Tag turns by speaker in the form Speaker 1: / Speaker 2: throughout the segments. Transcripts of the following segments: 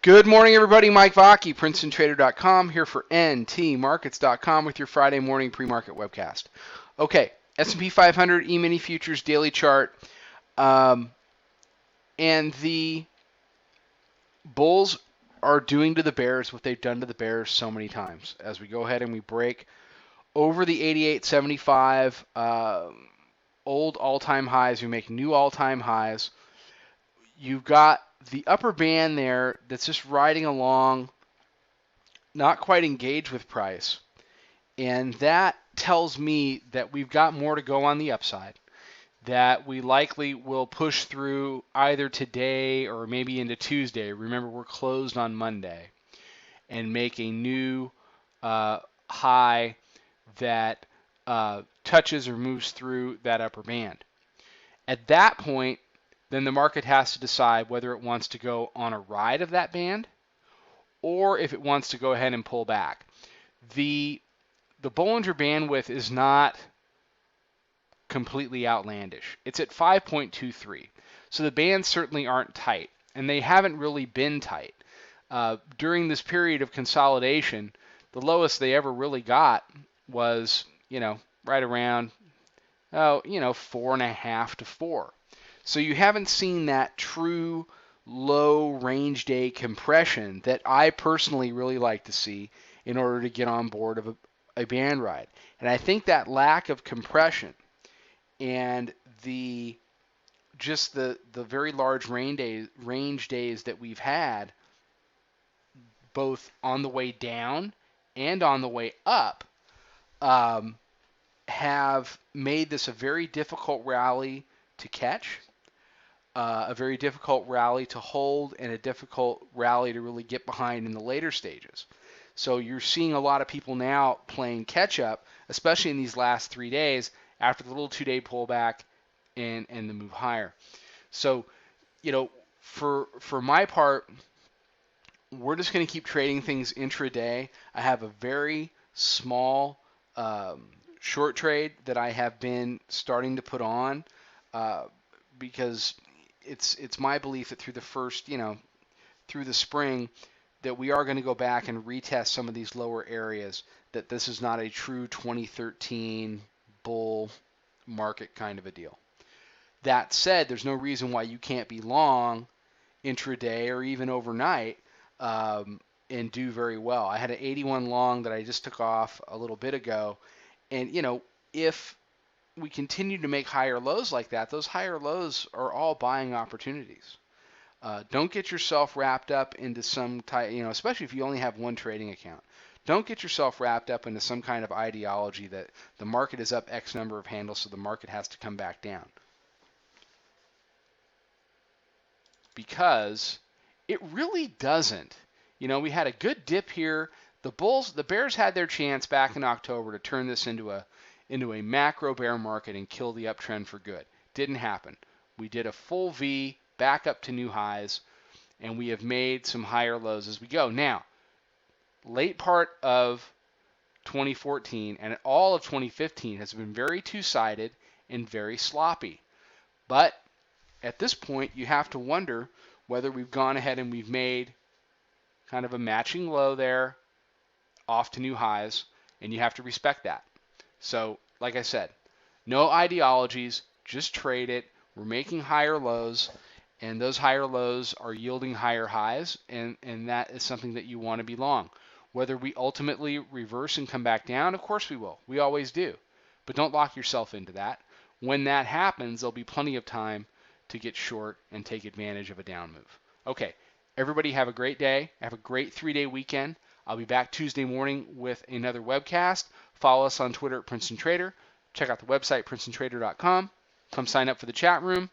Speaker 1: Good morning, everybody. Mike Vaki, Princetontrader.com, here for ntmarkets.com with your Friday morning pre-market webcast. Okay, S&P 500 E-mini futures daily chart, and the bulls are doing to the bears what they've done to the bears so many times. As we go ahead and we break over the 88.75 old all-time highs, we make new all-time highs. You've got the upper band there that's just riding along, not quite engaged with price. And that tells me that we've got more to go on the upside, that we likely will push through either today or maybe into Tuesday. Remember, we're closed on Monday, and make a new high that touches or moves through that upper band. At that point, then the market has to decide whether it wants to go on a ride of that band or if it wants to go ahead and pull back. The Bollinger bandwidth is not completely outlandish. It's at 5.23. So the bands certainly aren't tight, and they haven't really been tight. During this period of consolidation, the lowest they ever really got was, right around, 4.5 to 4. So you haven't seen that true low range day compression that I personally really like to see in order to get on board of a band ride. And I think that lack of compression and the very large range days that we've had, both on the way down and on the way up, have made this a very difficult rally to catch, a very difficult rally to hold, and a difficult rally to really get behind in the later stages. So you're seeing a lot of people now playing catch up, especially in these last 3 days after the little 2-day pullback and the move higher. So, for my part, we're just going to keep trading things intraday. I have a very small short trade that I have been starting to put on because it's my belief that through the first, through the spring, that we are going to go back and retest some of these lower areas, that this is not a true 2013 bull market kind of a deal. That said, there's no reason why you can't be long intraday or even overnight and do very well. I had an 81 long that I just took off a little bit ago, and if we continue to make higher lows like that, those higher lows are all buying opportunities. Don't get yourself wrapped up into some type, especially if you only have one trading account. Don't get yourself wrapped up into some kind of ideology that the market is up X number of handles, so the market has to come back down. Because it really doesn't. We had a good dip here. The bears had their chance back in October to turn this into a macro bear market and kill the uptrend for good. Didn't happen. We did a full V back up to new highs, and we have made some higher lows as we go. Now, late part of 2014 and all of 2015 has been very two-sided and very sloppy. But at this point, you have to wonder whether we've gone ahead and we've made kind of a matching low there off to new highs, and you have to respect that. So, like I said, no ideologies, just trade it. We're making higher lows, and those higher lows are yielding higher highs, and that is something that you want to be long. Whether we ultimately reverse and come back down, of course we will. We always do. But don't lock yourself into that. When that happens, there'll be plenty of time to get short and take advantage of a down move. Okay, everybody have a great day. Have a great 3-day weekend. I'll be back Tuesday morning with another webcast. Follow us on Twitter at Princeton Trader. Check out the website, Princetontrader.com. Come sign up for the chat room.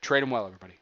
Speaker 1: Trade them well, everybody.